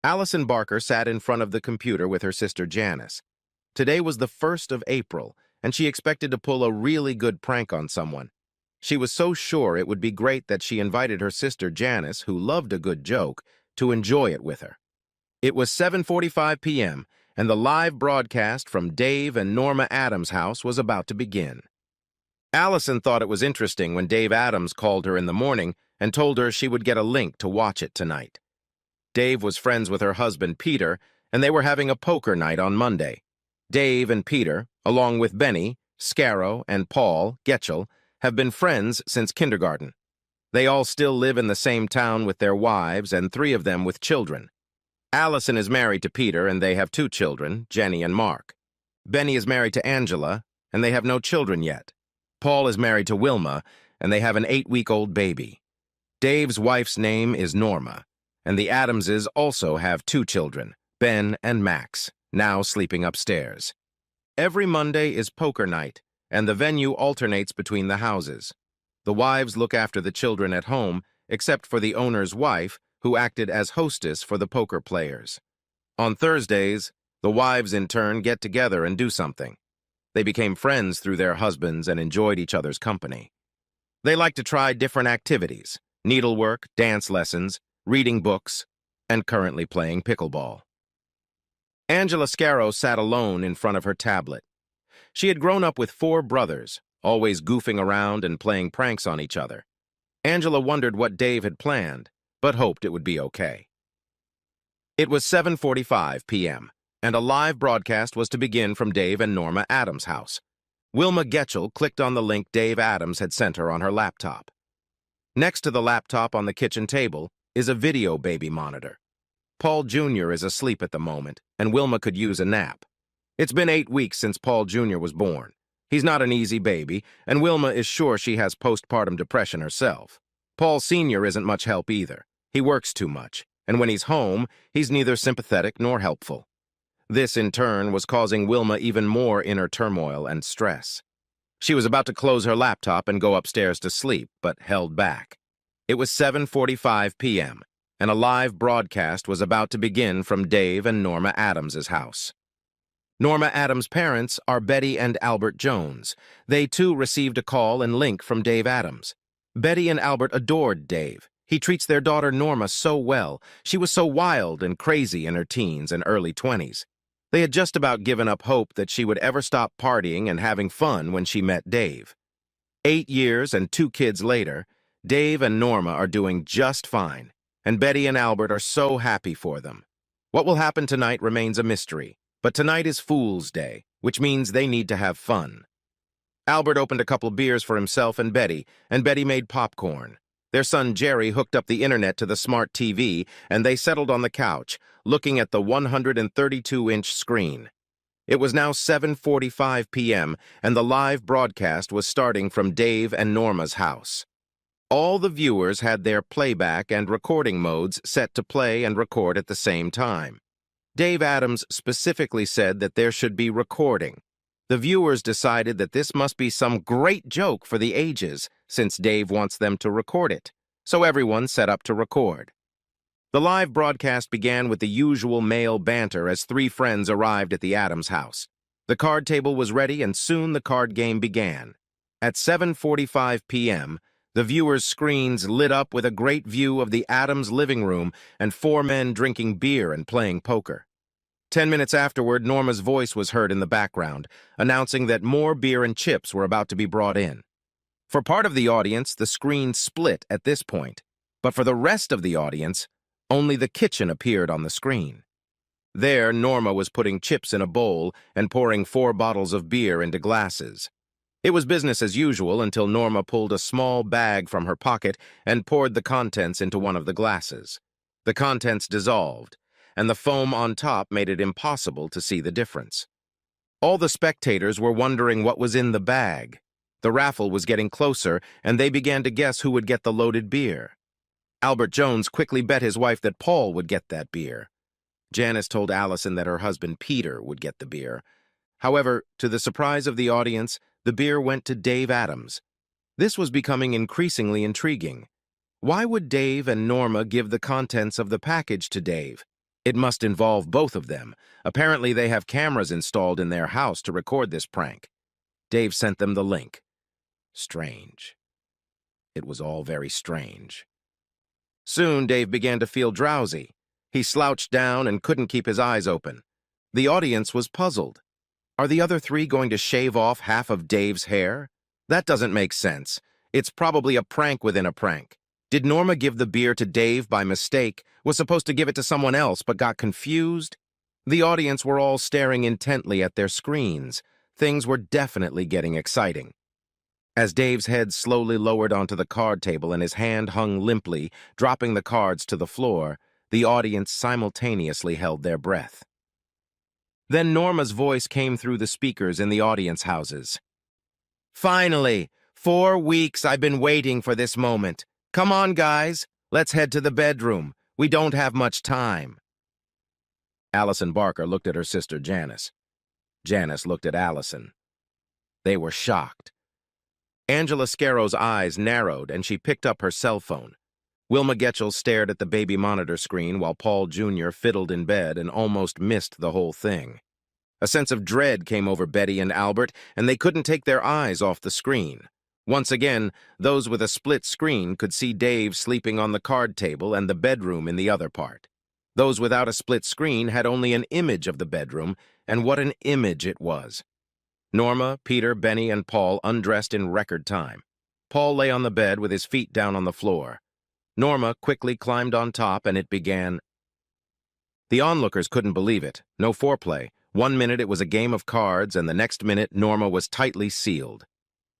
Allison Barker sat in front of the computer with her sister Janice. Today was the 1st of April, and she expected to pull a really good prank on someone. She was so sure it would be great that she invited her sister Janice, who loved a good joke, to enjoy it with her. It was 7:45 p.m., and the live broadcast from Dave and Norma Adams' house was about to begin. Allison thought it was interesting when Dave Adams called her in the morning and told her she would get a link to watch it tonight. Dave was friends with her husband, Peter, and they were having a poker night on Monday. Dave and Peter, along with Benny, Scarrow, and Paul, Getchell, have been friends since kindergarten. They all still live in the same town with their wives, and 3 of them with children. Allison is married to Peter, and they have 2 children, Jenny and Mark. Benny is married to Angela, and they have no children yet. Paul is married to Wilma, and they have an 8-week-old baby. Dave's wife's name is Norma, and the Adamses also have 2 children, Ben and Max, now sleeping upstairs. Every Monday is poker night, and the venue alternates between the houses. The wives look after the children at home, except for the owner's wife, who acted as hostess for the poker players. On Thursdays, the wives in turn get together and do something. They became friends through their husbands and enjoyed each other's company. They like to try different activities: needlework, dance lessons, reading books, and currently playing pickleball. Angela Scarrow sat alone in front of her tablet. She had grown up with 4 brothers, always goofing around and playing pranks on each other. Angela wondered what Dave had planned, but hoped it would be okay. It was 7:45 p.m., and a live broadcast was to begin from Dave and Norma Adams' house. Wilma Getchell clicked on the link Dave Adams had sent her on her laptop. Next to the laptop on the kitchen table is a video baby monitor. Paul Jr. is asleep at the moment, and Wilma could use a nap. It's been 8 weeks since Paul Jr. was born. He's not an easy baby, and Wilma is sure she has postpartum depression herself. Paul Sr. isn't much help either. He works too much, and when he's home, he's neither sympathetic nor helpful. This, in turn, was causing Wilma even more inner turmoil and stress. She was about to close her laptop and go upstairs to sleep, but held back. It was 7:45 p.m., and a live broadcast was about to begin from Dave and Norma Adams' house. Norma Adams' parents are Betty and Albert Jones. They, too, received a call and link from Dave Adams. Betty and Albert adored Dave. He treats their daughter Norma so well. She was so wild and crazy in her teens and early 20s. They had just about given up hope that she would ever stop partying and having fun when she met Dave. 8 years and 2 kids later, Dave and Norma are doing just fine, and Betty and Albert are so happy for them. What will happen tonight remains a mystery, but tonight is Fool's Day, which means they need to have fun. Albert opened a couple beers for himself and Betty made popcorn. Their son Jerry hooked up the internet to the smart TV, and they settled on the couch, looking at the 132-inch screen. It was now 7:45 p.m., and the live broadcast was starting from Dave and Norma's house. All the viewers had their playback and recording modes set to play and record at the same time. Dave Adams specifically said that there should be recording. The viewers decided that this must be some great joke for the ages, since Dave wants them to record it, so everyone set up to record. The live broadcast began with the usual male banter as 3 friends arrived at the Adams house. The card table was ready, and soon the card game began. At 7:45 p.m., the viewers' screens lit up with a great view of the Adams living room and 4 men drinking beer and playing poker. 10 minutes afterward, Norma's voice was heard in the background, announcing that more beer and chips were about to be brought in. For part of the audience, the screen split at this point, but for the rest of the audience, only the kitchen appeared on the screen. There, Norma was putting chips in a bowl and pouring 4 bottles of beer into glasses. It was business as usual until Norma pulled a small bag from her pocket and poured the contents into one of the glasses. The contents dissolved, and the foam on top made it impossible to see the difference. All the spectators were wondering what was in the bag. The raffle was getting closer, and they began to guess who would get the loaded beer. Albert Jones quickly bet his wife that Paul would get that beer. Janice told Allison that her husband Peter would get the beer. However, to the surprise of the audience, the beer went to Dave Adams. This was becoming increasingly intriguing. Why would Dave and Norma give the contents of the package to Dave? It must involve both of them. Apparently, they have cameras installed in their house to record this prank. Dave sent them the link. Strange. It was all very strange. Soon, Dave began to feel drowsy. He slouched down and couldn't keep his eyes open. The audience was puzzled. Are the other three going to shave off half of Dave's hair? That doesn't make sense. It's probably a prank within a prank. Did Norma give the beer to Dave by mistake, was supposed to give it to someone else but got confused? The audience were all staring intently at their screens. Things were definitely getting exciting. As Dave's head slowly lowered onto the card table and his hand hung limply, dropping the cards to the floor, the audience simultaneously held their breath. Then Norma's voice came through the speakers in the audience houses. "Finally! 4 weeks I've been waiting for this moment. Come on, guys. Let's head to the bedroom. We don't have much time." Allison Barker looked at her sister Janice. Janice looked at Allison. They were shocked. Angela Scarrow's eyes narrowed and she picked up her cell phone. Wilma Getchell stared at the baby monitor screen while Paul Jr. fiddled in bed and almost missed the whole thing. A sense of dread came over Betty and Albert, and they couldn't take their eyes off the screen. Once again, those with a split screen could see Dave sleeping on the card table and the bedroom in the other part. Those without a split screen had only an image of the bedroom, and what an image it was. Norma, Peter, Benny, and Paul undressed in record time. Paul lay on the bed with his feet down on the floor. Norma quickly climbed on top, and it began. The onlookers couldn't believe it. No foreplay. 1 minute it was a game of cards, and the next minute Norma was tightly sealed.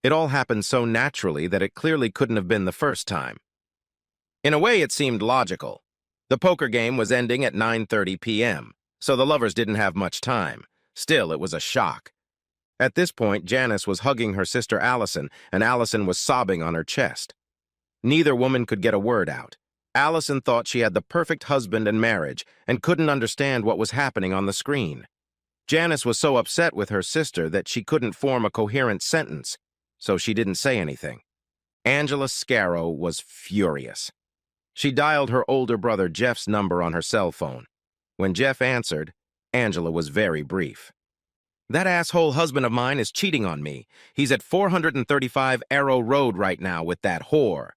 It all happened so naturally that it clearly couldn't have been the first time. In a way, it seemed logical. The poker game was ending at 9:30 p.m., so the lovers didn't have much time. Still, it was a shock. At this point, Janice was hugging her sister Allison, and Allison was sobbing on her chest. Neither woman could get a word out. Allison thought she had the perfect husband and marriage, and couldn't understand what was happening on the screen. Janice was so upset with her sister that she couldn't form a coherent sentence, so she didn't say anything. Angela Scarrow was furious. She dialed her older brother Jeff's number on her cell phone. When Jeff answered, Angela was very brief. "That asshole husband of mine is cheating on me. He's at 435 Arrow Road right now with that whore."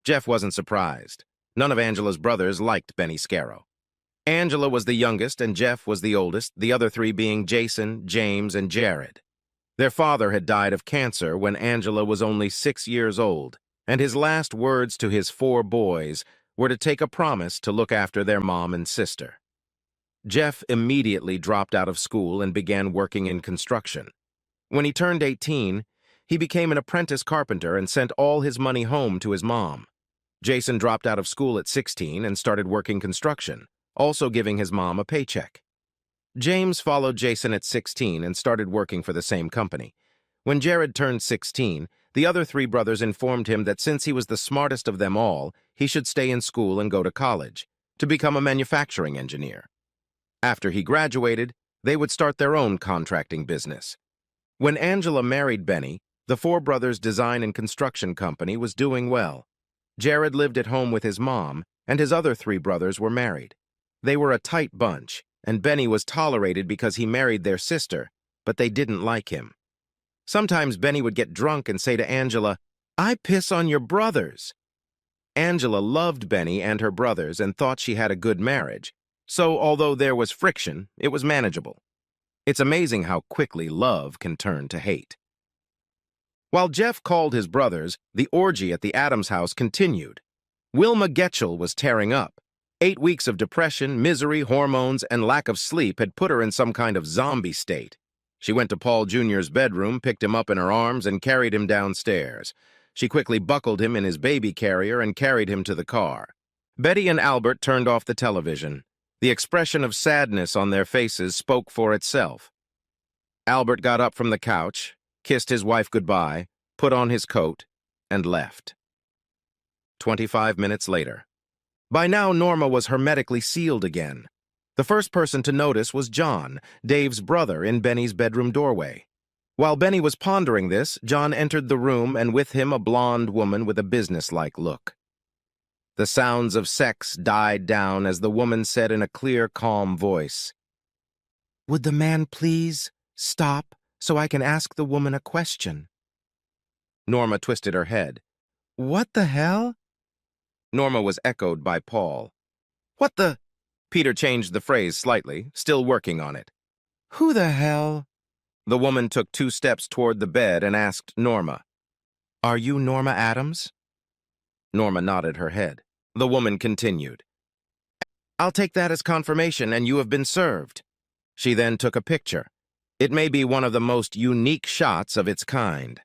Jeff wasn't surprised. None of Angela's brothers liked Benny Scarrow. Angela was the youngest and Jeff was the oldest, the other three being Jason, James, and Jared. Their father had died of cancer when Angela was only 6 years old, and his last words to his 4 boys were to take a promise to look after their mom and sister. Jeff immediately dropped out of school and began working in construction. When he turned 18, he became an apprentice carpenter and sent all his money home to his mom. Jason dropped out of school at 16 and started working construction, also giving his mom a paycheck. James followed Jason at 16 and started working for the same company. When Jared turned 16, the other 3 brothers informed him that since he was the smartest of them all, he should stay in school and go to college, to become a manufacturing engineer. After he graduated, they would start their own contracting business. When Angela married Benny, the 4 brothers' design and construction company was doing well. Jared lived at home with his mom, and his other 3 brothers were married. They were a tight bunch, and Benny was tolerated because he married their sister, but they didn't like him. Sometimes Benny would get drunk and say to Angela, "I piss on your brothers." Angela loved Benny and her brothers and thought she had a good marriage, so although there was friction, it was manageable. It's amazing how quickly love can turn to hate. While Jeff called his brothers, the orgy at the Adams house continued. Wilma Getchell was tearing up. 8 weeks of depression, misery, hormones, and lack of sleep had put her in some kind of zombie state. She went to Paul Jr.'s bedroom, picked him up in her arms, and carried him downstairs. She quickly buckled him in his baby carrier and carried him to the car. Betty and Albert turned off the television. The expression of sadness on their faces spoke for itself. Albert got up from the couch, kissed his wife goodbye, put on his coat, and left. 25 minutes later. By now, Norma was hermetically sealed again. The first person to notice was John, Dave's brother, in Benny's bedroom doorway. While Benny was pondering this, John entered the room and with him a blonde woman with a businesslike look. The sounds of sex died down as the woman said in a clear, calm voice, "Would the man please stop so I can ask the woman a question?" Norma twisted her head. "What the hell?" Norma was echoed by Paul. "What the—" Peter changed the phrase slightly, still working on it. "Who the hell?" The woman took 2 steps toward the bed and asked Norma, "Are you Norma Adams?" Norma nodded her head. The woman continued, "I'll take that as confirmation, and you have been served." She then took a picture. It may be one of the most unique shots of its kind.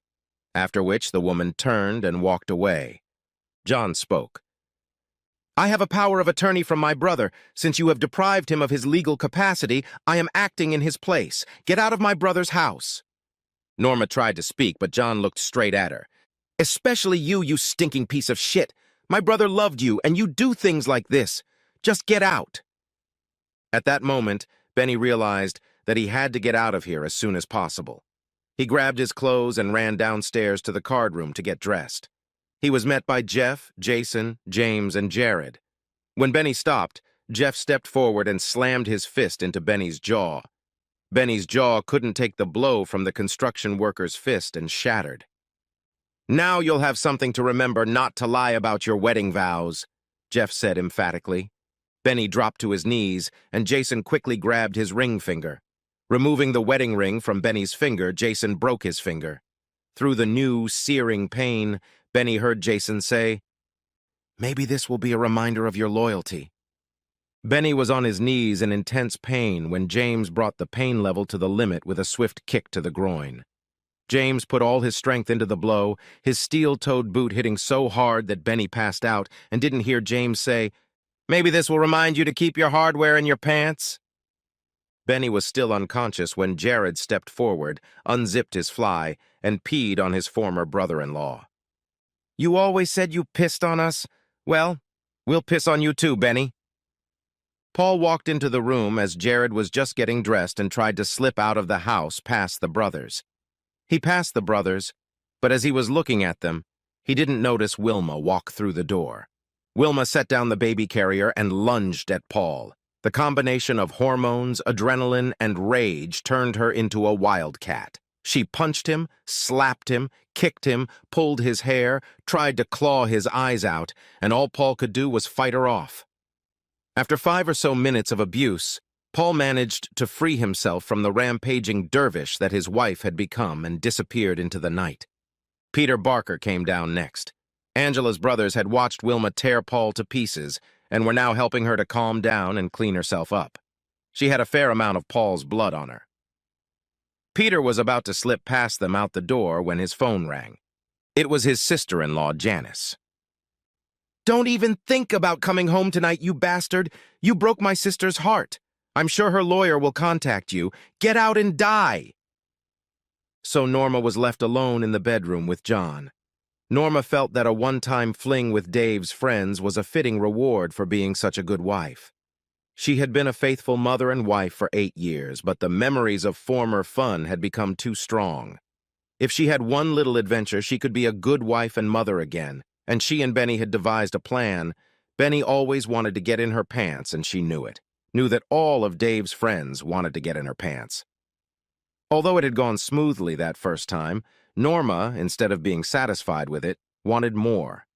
After which the woman turned and walked away. John spoke. "I have a power of attorney from my brother. Since you have deprived him of his legal capacity, I am acting in his place. Get out of my brother's house." Norma tried to speak, but John looked straight at her. "Especially you, you stinking piece of shit. My brother loved you, and you do things like this. Just get out." At that moment, Benny realized that he had to get out of here as soon as possible. He grabbed his clothes and ran downstairs to the card room to get dressed. He was met by Jeff, Jason, James, and Jared. When Benny stopped, Jeff stepped forward and slammed his fist into Benny's jaw. Benny's jaw couldn't take the blow from the construction worker's fist and shattered. "Now you'll have something to remember not to lie about your wedding vows," Jeff said emphatically. Benny dropped to his knees, and Jason quickly grabbed his ring finger. Removing the wedding ring from Benny's finger, Jason broke his finger. Through the new, searing pain, Benny heard Jason say, "Maybe this will be a reminder of your loyalty." Benny was on his knees in intense pain when James brought the pain level to the limit with a swift kick to the groin. James put all his strength into the blow, his steel-toed boot hitting so hard that Benny passed out and didn't hear James say, "Maybe this will remind you to keep your hardware in your pants." Benny was still unconscious when Jared stepped forward, unzipped his fly, and peed on his former brother-in-law. "You always said you pissed on us? Well, we'll piss on you too, Benny." Paul walked into the room as Jared was just getting dressed and tried to slip out of the house past the brothers. He passed the brothers, but as he was looking at them, he didn't notice Wilma walk through the door. Wilma set down the baby carrier and lunged at Paul. The combination of hormones, adrenaline, and rage turned her into a wildcat. She punched him, slapped him, kicked him, pulled his hair, tried to claw his eyes out, and all Paul could do was fight her off. After 5 or so minutes of abuse, Paul managed to free himself from the rampaging dervish that his wife had become and disappeared into the night. Peter Barker came down next. Angela's brothers had watched Wilma tear Paul to pieces and were now helping her to calm down and clean herself up. She had a fair amount of Paul's blood on her. Peter was about to slip past them out the door when his phone rang. It was his sister-in-law, Janice. "Don't even think about coming home tonight, you bastard! You broke my sister's heart. I'm sure her lawyer will contact you. Get out and die!" So Norma was left alone in the bedroom with John. Norma felt that a one-time fling with Dave's friends was a fitting reward for being such a good wife. She had been a faithful mother and wife for 8 years, but the memories of former fun had become too strong. If she had one little adventure, she could be a good wife and mother again, and she and Benny had devised a plan. Benny always wanted to get in her pants, and she knew it. Knew that all of Dave's friends wanted to get in her pants. Although it had gone smoothly that first time, Norma, instead of being satisfied with it, wanted more.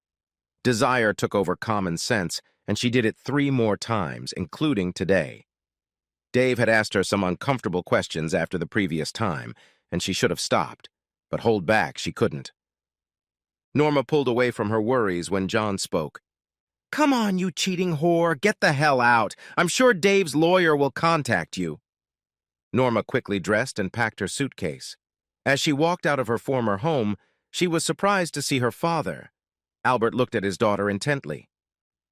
Desire took over common sense, and she did it 3 more times, including today. Dave had asked her some uncomfortable questions after the previous time, and she should have stopped, but hold back she couldn't. Norma pulled away from her worries when John spoke. "Come on, you cheating whore, get the hell out. I'm sure Dave's lawyer will contact you." Norma quickly dressed and packed her suitcase. As she walked out of her former home, she was surprised to see her father. Albert looked at his daughter intently.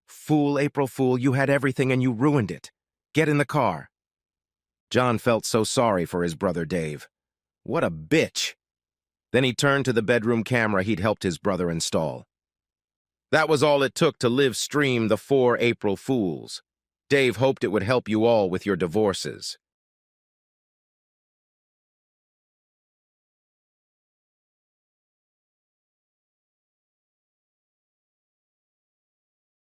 "Fool, April Fool, you had everything and you ruined it. Get in the car." John felt so sorry for his brother Dave. What a bitch. Then he turned to the bedroom camera he'd helped his brother install. That was all it took to live stream the 4 April Fools. Dave hoped it would help you all with your divorces.